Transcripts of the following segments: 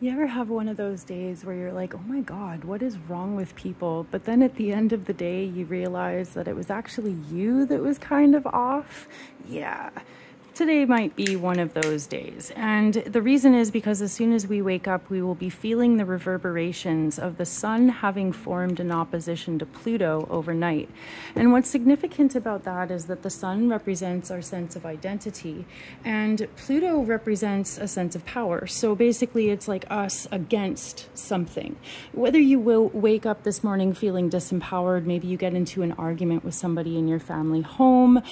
You ever have one of those days where you're like, oh my God, what is wrong with people? But then at the end of the day, you realize that it was actually you that was kind of off? Yeah. Today might be one of those days. And the reason is because as soon as we wake up, we will be feeling the reverberations of the sun having formed an opposition to Pluto overnight. And what's significant about that is that the sun represents our sense of identity and Pluto represents a sense of power. So basically it's like us against something. Whether you will wake up this morning feeling disempowered, maybe you get into an argument with somebody in your family home,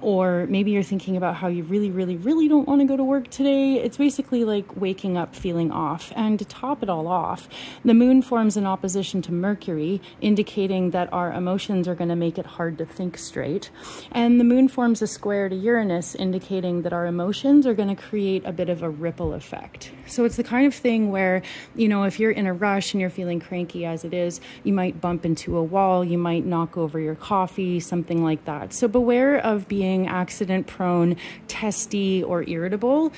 or maybe you're thinking about how you really don't want to go to work today. It's basically like waking up feeling off. And to top it all off, the moon forms an opposition to Mercury, indicating that our emotions are going to make it hard to think straight. And the moon forms a square to Uranus, indicating that our emotions are going to create a bit of a ripple effect. So it's the kind of thing where, you know, if you're in a rush and you're feeling cranky as it is, you might bump into a wall, you might knock over your coffee, something like that. So beware of being accident prone, testy, or irritable.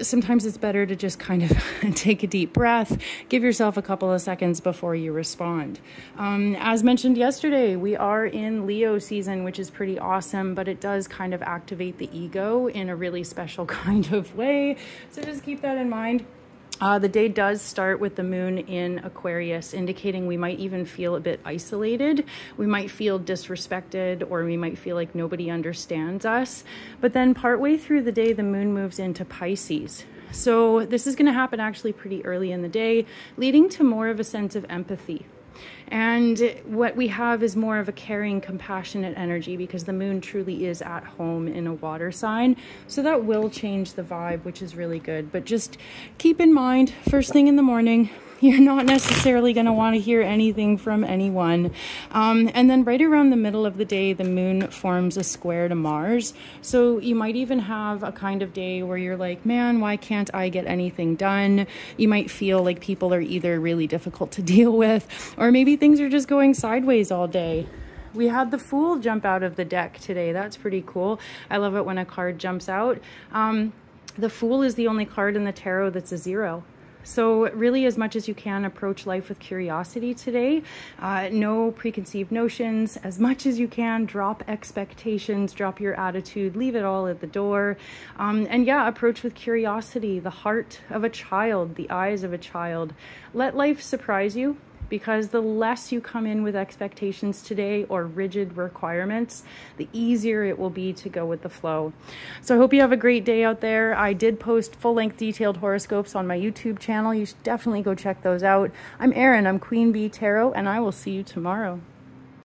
Sometimes it's better to just kind of take a deep breath, give yourself a couple of seconds before you respond. As mentioned yesterday, we are in Leo season, which is pretty awesome, but it does kind of activate the ego in a really special kind of way. So just keep that in mind. The day does start with the moon in Aquarius, indicating we might even feel a bit isolated. We might feel disrespected, or we might feel like nobody understands us. But then partway through the day, the moon moves into Pisces. So this is going to happen actually pretty early in the day, leading to more of a sense of empathy. And what we have is more of a caring, compassionate energy because the moon truly is at home in a water sign. So that will change the vibe, which is really good. But just keep in mind, first thing in the morning, you're not necessarily going to want to hear anything from anyone. And then right around the middle of the day, the moon forms a square to Mars. So you might even have a kind of day where you're like, man, why can't I get anything done? You might feel like people are either really difficult to deal with, or maybe things are just going sideways all day. We had the Fool jump out of the deck today. That's pretty cool. I love it when a card jumps out. The Fool is the only card in the tarot that's a 0. So really, as much as you can, approach life with curiosity today. No preconceived notions. As much as you can, drop expectations, drop your attitude, leave it all at the door. And yeah, approach with curiosity, the heart of a child, the eyes of a child. Let life surprise you, because the less you come in with expectations today or rigid requirements, the easier it will be to go with the flow. So I hope you have a great day out there. I did post full-length detailed horoscopes on my YouTube channel. You should definitely go check those out. I'm Erin, I'm Queen Bee Tarot, and I will see you tomorrow.